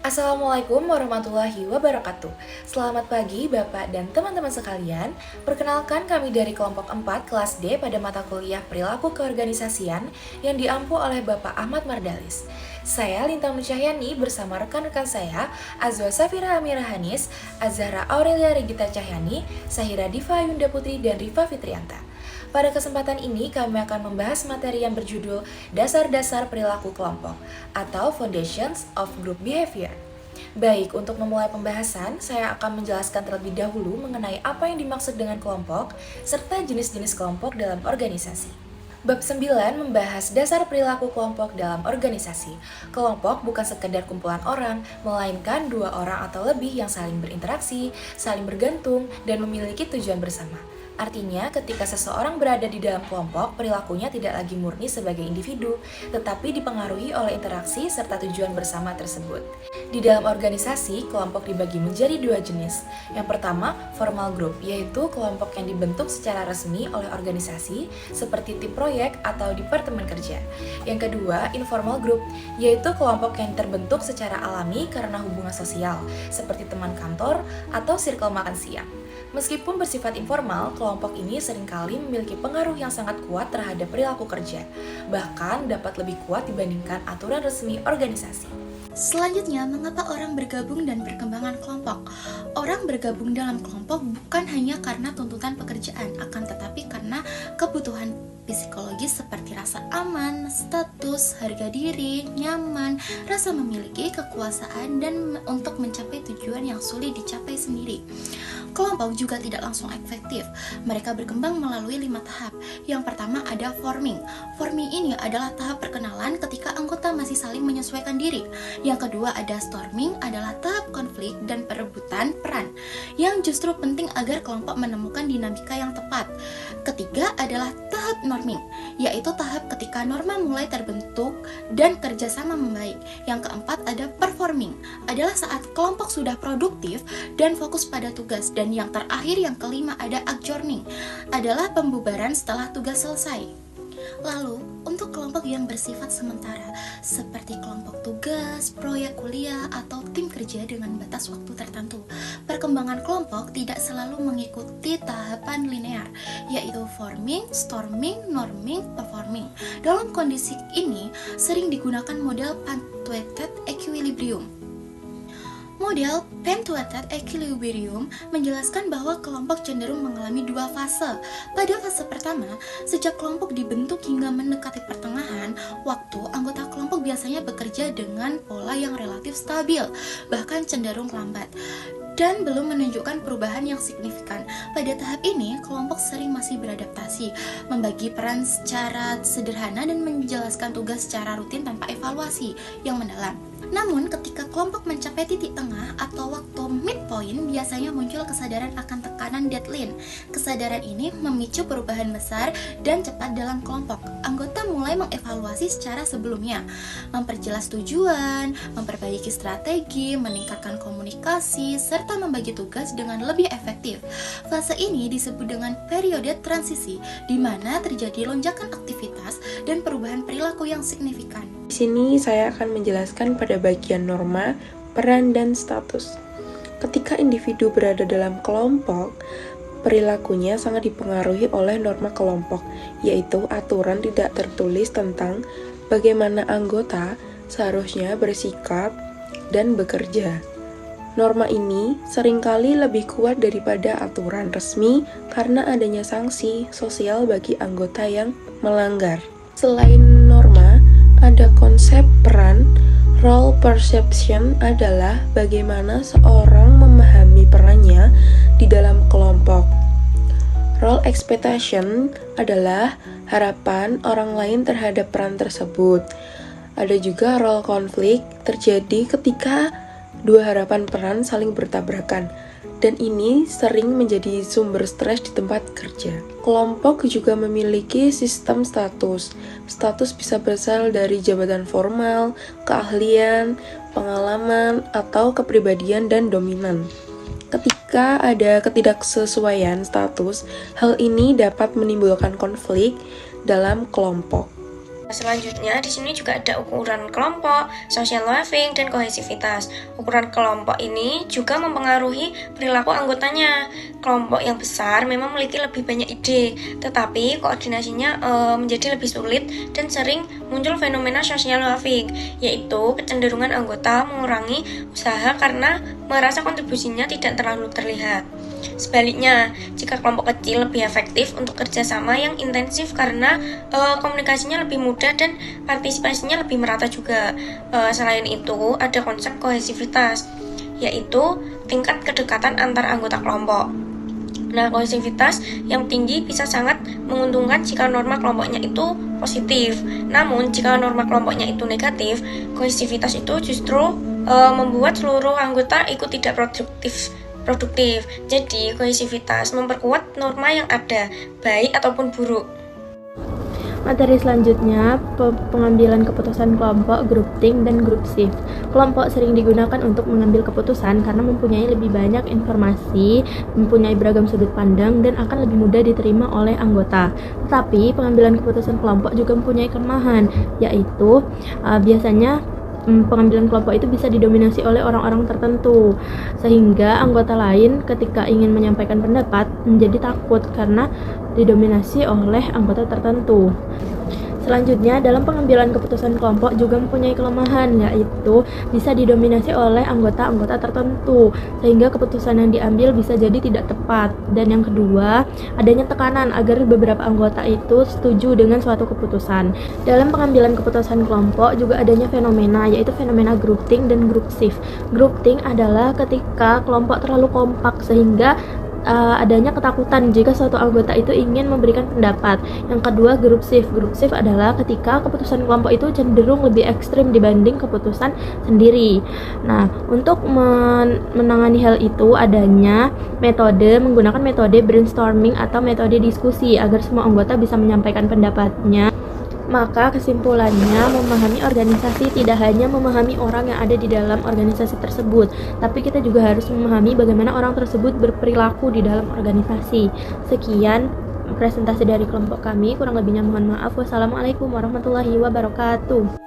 Assalamualaikum warahmatullahi wabarakatuh. Selamat pagi Bapak dan teman-teman sekalian. Perkenalkan kami dari kelompok 4 kelas D pada mata kuliah Perilaku Keorganisasian yang diampu oleh Bapak Ahmad Mardalis. Saya Lintang Nucahyani bersama rekan-rekan saya Azwa Safira Amira Hanis, Azhara Aurelia Regita Cahyani, Sahira Diva Yunda Putri, dan Riva Fitrianta. Pada kesempatan ini kami akan membahas materi yang berjudul Dasar-dasar Perilaku Kelompok atau Foundations of Group Behavior. Baik, untuk memulai pembahasan, saya akan menjelaskan terlebih dahulu mengenai apa yang dimaksud dengan kelompok serta jenis-jenis kelompok dalam organisasi. Bab 9 membahas dasar perilaku kelompok dalam organisasi. Kelompok bukan sekedar kumpulan orang, melainkan dua orang atau lebih yang saling berinteraksi, saling bergantung, dan memiliki tujuan bersama. Artinya, ketika seseorang berada di dalam kelompok, perilakunya tidak lagi murni sebagai individu, tetapi dipengaruhi oleh interaksi serta tujuan bersama tersebut. Di dalam organisasi, kelompok dibagi menjadi dua jenis. Yang pertama, formal group, yaitu kelompok yang dibentuk secara resmi oleh organisasi, seperti tim proyek atau departemen kerja. Yang kedua, informal group, yaitu kelompok yang terbentuk secara alami karena hubungan sosial, seperti teman kantor atau circle makan siang. Meskipun bersifat informal, kelompok ini seringkali memiliki pengaruh yang sangat kuat terhadap perilaku kerja, bahkan dapat lebih kuat dibandingkan aturan resmi organisasi. Selanjutnya, mengapa orang bergabung dan perkembangan kelompok? Orang bergabung dalam kelompok bukan hanya karena tuntutan pekerjaan, akan tetapi karena kebutuhan psikologis seperti rasa aman, status, harga diri, nyaman, rasa memiliki kekuasaan, dan untuk mencapai tujuan yang sulit dicapai sendiri. Kelompok juga tidak langsung efektif. Mereka berkembang melalui 5 tahap. Yang pertama ada forming. Forming ini adalah tahap perkenalan ketika anggota masih saling menyesuaikan diri. Yang kedua ada storming, adalah tahap konflik dan perebutan peran, yang justru penting agar kelompok menemukan dinamika yang tepat. Ketiga adalah tahap norming, yaitu tahap ketika norma mulai terbentuk dan kerjasama membaik. Yang keempat ada performing, adalah saat kelompok sudah produktif dan fokus pada tugas. Dan yang terakhir, yang kelima ada adjourning, adalah pembubaran setelah tugas selesai. Lalu, untuk kelompok yang bersifat sementara, seperti kelompok tugas, proyek kuliah, atau tim kerja dengan batas waktu tertentu, perkembangan kelompok tidak selalu mengikuti tahapan linear, yaitu forming, storming, norming, performing. Dalam kondisi ini, sering digunakan model punctuated equilibrium. Model punctuated equilibrium menjelaskan bahwa kelompok cenderung mengalami dua fase. Pada fase pertama, sejak kelompok dibentuk hingga mendekati pertengahan waktu, anggota kelompok biasanya bekerja dengan pola yang relatif stabil, bahkan cenderung lambat, dan belum menunjukkan perubahan yang signifikan. Pada tahap ini, kelompok sering masih beradaptasi, membagi peran secara sederhana dan menjelaskan tugas secara rutin tanpa evaluasi yang mendalam. Namun, ketika kelompok mencapai titik tengah atau waktu midpoint, biasanya muncul kesadaran akan tekanan deadline. Kesadaran ini memicu perubahan besar dan cepat dalam kelompok. Anggota mulai mengevaluasi secara sebelumnya, memperjelas tujuan, memperbaiki strategi, meningkatkan komunikasi, serta membagi tugas dengan lebih efektif. Fase ini disebut dengan periode transisi, di mana terjadi lonjakan aktivitas dan perubahan perilaku yang signifikan. Di sini saya akan menjelaskan pada bagian norma, peran, dan status. Ketika individu berada dalam kelompok, perilakunya sangat dipengaruhi oleh norma kelompok, yaitu aturan tidak tertulis tentang bagaimana anggota seharusnya bersikap dan bekerja. Norma ini seringkali lebih kuat daripada aturan resmi karena adanya sanksi sosial bagi anggota yang melanggar. Selain norma, ada konsep peran. Role perception adalah bagaimana seorang memahami perannya di dalam kelompok. Role expectation adalah harapan orang lain terhadap peran tersebut. Ada juga role konflik, terjadi ketika dua harapan peran saling bertabrakan, dan ini sering menjadi sumber stres di tempat kerja. Kelompok juga memiliki sistem status. Status bisa berasal dari jabatan formal, keahlian, pengalaman, atau kepribadian dan dominan. Ketika ada ketidaksesuaian status, hal ini dapat menimbulkan konflik dalam kelompok. Selanjutnya, di sini juga ada ukuran kelompok, social living, dan kohesivitas. Ukuran kelompok ini juga mempengaruhi perilaku anggotanya. Kelompok yang besar memang memiliki lebih banyak ide, tetapi koordinasinya menjadi lebih sulit dan sering muncul fenomena social living, yaitu kecenderungan anggota mengurangi usaha karena merasa kontribusinya tidak terlalu terlihat. Sebaliknya, jika kelompok kecil lebih efektif untuk kerjasama yang intensif karena komunikasinya lebih mudah dan partisipasinya lebih merata juga. Selain itu, ada konsep kohesivitas, yaitu tingkat kedekatan antar anggota kelompok. Nah, kohesivitas yang tinggi bisa sangat menguntungkan jika norma kelompoknya itu positif. Namun, jika norma kelompoknya itu negatif, kohesivitas itu justru membuat seluruh anggota ikut tidak produktif. Jadi, kohesivitas memperkuat norma yang ada, baik ataupun buruk. Materi selanjutnya, pengambilan keputusan kelompok, groupthink, dan group shift. Kelompok sering digunakan untuk mengambil keputusan karena mempunyai lebih banyak informasi, mempunyai beragam sudut pandang, dan akan lebih mudah diterima oleh anggota. Tetapi, pengambilan keputusan kelompok juga mempunyai kelemahan, yaitu biasanya pengambilan kelompok itu bisa didominasi oleh orang-orang tertentu, sehingga anggota lain ketika ingin menyampaikan pendapat menjadi takut karena didominasi oleh anggota tertentu. Selanjutnya, dalam pengambilan keputusan kelompok juga mempunyai kelemahan, yaitu bisa didominasi oleh anggota-anggota tertentu, sehingga keputusan yang diambil bisa jadi tidak tepat. Dan yang kedua, adanya tekanan agar beberapa anggota itu setuju dengan suatu keputusan. Dalam pengambilan keputusan kelompok juga adanya fenomena, yaitu fenomena groupthink dan group shift. Groupthink adalah ketika kelompok terlalu kompak sehingga adanya ketakutan jika suatu anggota itu ingin memberikan pendapat. Yang kedua, group shift. Group shift adalah ketika keputusan kelompok itu cenderung lebih ekstrim dibanding keputusan sendiri. Nah, untuk menangani hal itu adanya menggunakan metode brainstorming atau metode diskusi agar semua anggota bisa menyampaikan pendapatnya. Maka kesimpulannya, memahami organisasi tidak hanya memahami orang yang ada di dalam organisasi tersebut, tapi kita juga harus memahami bagaimana orang tersebut berperilaku di dalam organisasi. Sekian presentasi dari kelompok kami, kurang lebihnya mohon maaf. Wassalamualaikum warahmatullahi wabarakatuh.